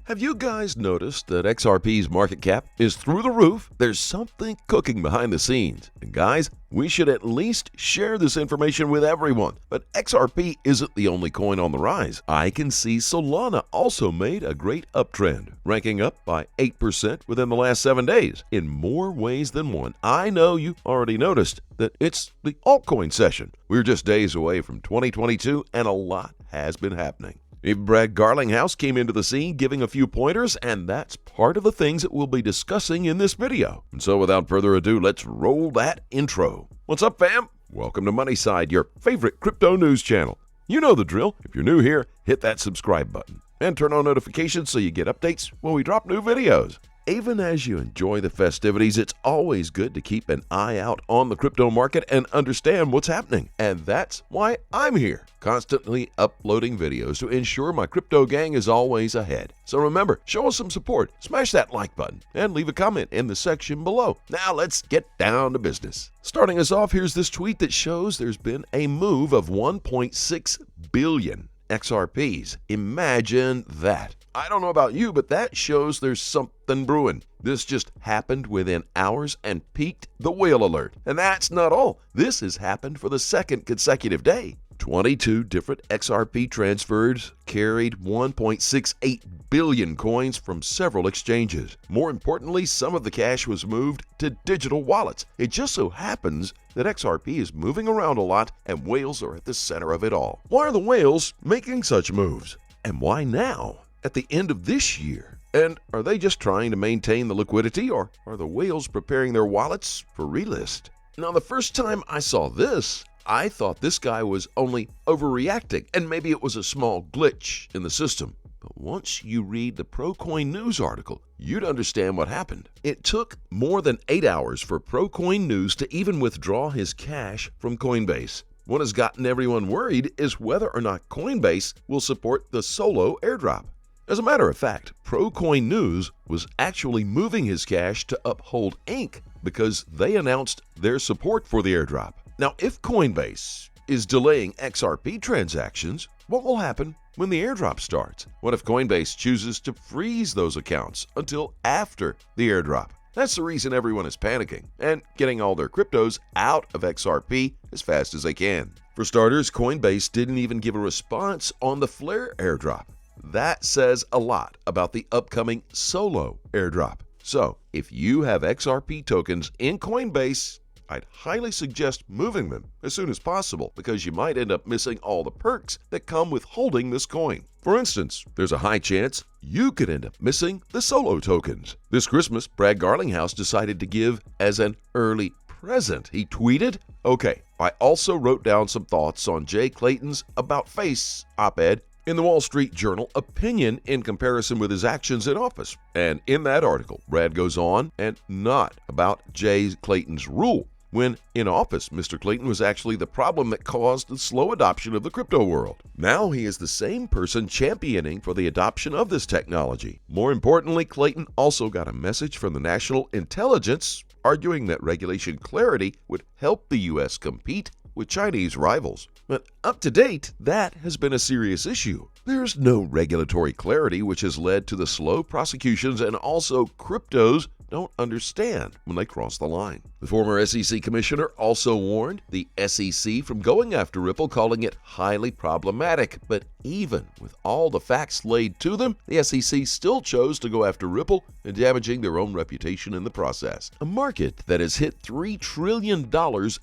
Have you guys noticed that XRP's market cap is through the roof? There's something cooking behind the scenes. And guys, we should at least share this information with everyone. But XRP isn't the only coin on the rise. I can see Solana also made a great uptrend, ranking up by 8% within the last 7 days. In more ways than one, I know you already noticed that it's the altcoin session. We're just days away from 2022 and a lot has been happening. Brad Garlinghouse came into the scene giving a few pointers, and that's part of the things that we'll be discussing in this video. And so without further ado, let's roll that intro. What's up, fam? Welcome to Moneyside, your favorite crypto news channel. You know the drill. If you're new here, hit that subscribe button and turn on notifications so you get updates when we drop new videos. Even as you enjoy the festivities, it's always good to keep an eye out on the crypto market and understand what's happening. And that's why I'm here, constantly uploading videos to ensure my crypto gang is always ahead. So remember, show us some support, smash that like button, and leave a comment in the section below. Now let's get down to business. Starting us off, here's this tweet that shows there's been a move of 1.6 billion XRPs. Imagine that. I don't know about you, but that shows there's something brewing. This just happened within hours and peaked the whale alert. And that's not all. This has happened for the second consecutive day. 22 different XRP transfers carried 1.68 billion coins from several exchanges. More importantly, some of the cash was moved to digital wallets. It just so happens that XRP is moving around a lot and whales are at the center of it all. Why are the whales making such moves? And why now, at the end of this year? And are they just trying to maintain the liquidity, or are the whales preparing their wallets for relist? Now, the first time I saw this, I thought this guy was only overreacting, and maybe it was a small glitch in the system. But once you read the ProCoin News article, you'd understand what happened. It took more than 8 hours for ProCoin News to even withdraw his cash from Coinbase. What has gotten everyone worried is whether or not Coinbase will support the Solo airdrop. As a matter of fact, ProCoin News was actually moving his cash to Uphold Inc. because they announced their support for the airdrop. Now, if Coinbase is delaying XRP transactions, what will happen when the airdrop starts? What if Coinbase chooses to freeze those accounts until after the airdrop? That's the reason everyone is panicking and getting all their cryptos out of XRP as fast as they can. For starters, Coinbase didn't even give a response on the Flare airdrop. That says a lot about the upcoming Solo airdrop. So, if you have XRP tokens in Coinbase, I'd highly suggest moving them as soon as possible because you might end up missing all the perks that come with holding this coin. For instance, there's a high chance you could end up missing the Solo tokens. This Christmas, Brad Garlinghouse decided to give as an early present. He tweeted, "Okay, I also wrote down some thoughts on Jay Clayton's About Face op-ed in the Wall Street Journal opinion in comparison with his actions in office." And in that article, Brad goes on and not about Jay Clayton's rule. When in office, Mr. Clayton was actually the problem that caused the slow adoption of the crypto world. Now he is the same person championing for the adoption of this technology. More importantly, Clayton also got a message from the National Intelligence arguing that regulation clarity would help the U.S. compete with Chinese rivals. But up to date, that has been a serious issue. There's no regulatory clarity, which has led to the slow prosecutions, and also cryptos don't understand when they cross the line. The former SEC commissioner also warned the SEC from going after Ripple, calling it highly problematic. But even with all the facts laid to them, the SEC still chose to go after Ripple and damaging their own reputation in the process. A market that has hit $3 trillion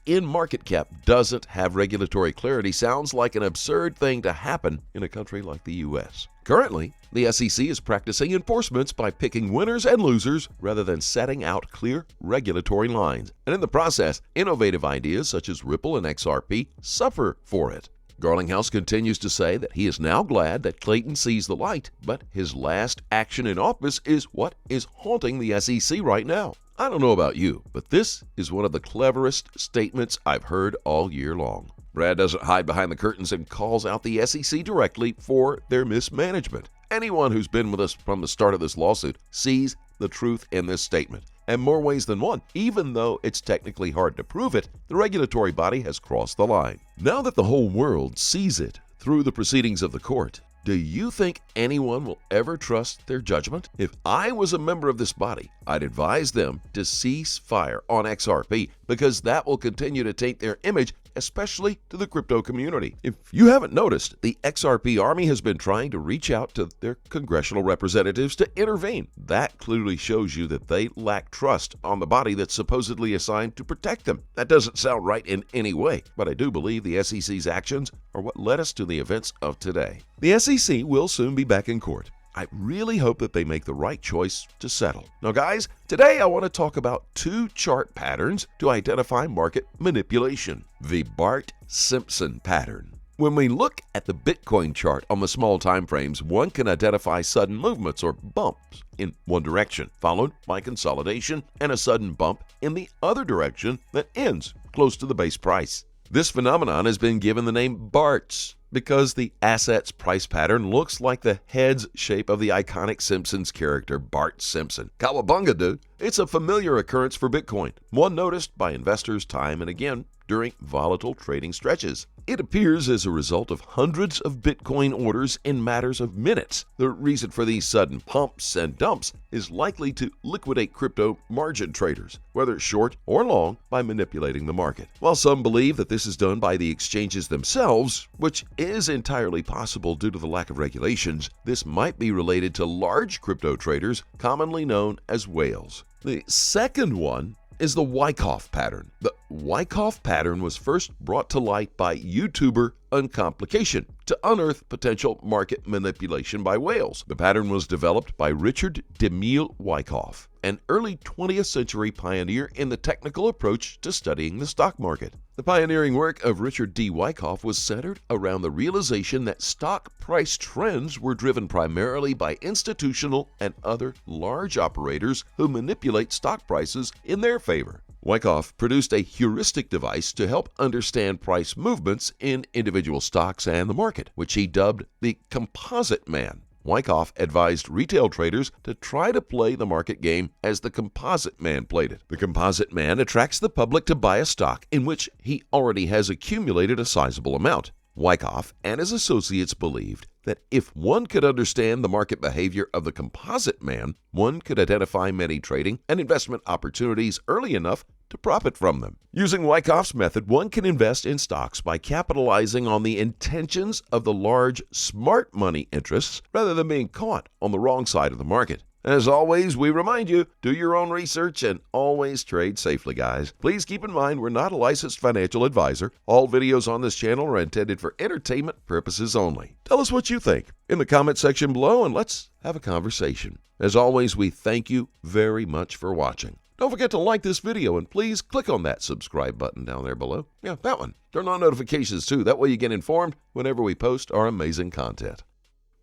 in market cap doesn't have regulatory clarity sounds like an absurd thing to happen in a country like the U.S. Currently, the SEC is practicing enforcements by picking winners and losers rather than setting out clear regulatory lines. And in the process, innovative ideas such as Ripple and XRP suffer for it. Garlinghouse continues to say that he is now glad that Clayton sees the light, but his last action in office is what is haunting the SEC right now. I don't know about you, but this is one of the cleverest statements I've heard all year long. Brad doesn't hide behind the curtains and calls out the SEC directly for their mismanagement. Anyone who's been with us from the start of this lawsuit sees the truth in this statement. And more ways than one, even though it's technically hard to prove it, the regulatory body has crossed the line. Now that the whole world sees it through the proceedings of the court, Do you think anyone will ever trust their judgment? If I was a member of this body, I'd advise them to cease fire on XRP because that will continue to taint their image, especially to the crypto community. If you haven't noticed, the XRP army has been trying to reach out to their congressional representatives to intervene. That clearly shows you that they lack trust on the body that's supposedly assigned to protect them. That doesn't sound right in any way, but I do believe the SEC's actions are what led us to the events of today. The SEC will soon be back in court. I really hope that they make the right choice to settle. Now guys, today I want to talk about two chart patterns to identify market manipulation. The Bart-Simpson pattern. When we look at the Bitcoin chart on the small time frames, one can identify sudden movements or bumps in one direction, followed by consolidation and a sudden bump in the other direction that ends close to the base price. This phenomenon has been given the name BARTS because the asset's price pattern looks like the head's shape of the iconic Simpsons character Bart Simpson. Cowabunga, dude! It's a familiar occurrence for Bitcoin, one noticed by investors time and again during volatile trading stretches. It appears as a result of hundreds of Bitcoin orders in matters of minutes. The reason for these sudden pumps and dumps is likely to liquidate crypto margin traders, whether short or long, by manipulating the market. While some believe that this is done by the exchanges themselves, which is entirely possible due to the lack of regulations, this might be related to large crypto traders, commonly known as whales. The second one is the Wyckoff pattern. The Wyckoff pattern was first brought to light by YouTuber Uncomplication to unearth potential market manipulation by whales. The pattern was developed by Richard DeMille Wyckoff, an early 20th century pioneer in the technical approach to studying the stock market. The pioneering work of Richard D. Wyckoff was centered around the realization that stock price trends were driven primarily by institutional and other large operators who manipulate stock prices in their favor. Wyckoff produced a heuristic device to help understand price movements in individual stocks and the market, which he dubbed the Composite Man. Wyckoff advised retail traders to try to play the market game as the Composite Man played it. The Composite Man attracts the public to buy a stock in which he already has accumulated a sizable amount. Wyckoff and his associates believed that if one could understand the market behavior of the Composite Man, one could identify many trading and investment opportunities early enough to profit from them. Using Wyckoff's method, one can invest in stocks by capitalizing on the intentions of the large smart money interests rather than being caught on the wrong side of the market. As always, we remind you, do your own research and always trade safely, guys. Please keep in mind we're not a licensed financial advisor. All videos on this channel are intended for entertainment purposes only. Tell us what you think in the comment section below and let's have a conversation. As always, we thank you very much for watching. Don't forget to like this video and please click on that subscribe button down there below. Yeah, that one. Turn on notifications too. That way you get informed whenever we post our amazing content.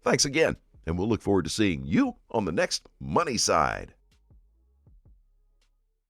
Thanks again, and we'll look forward to seeing you on the next Money Side.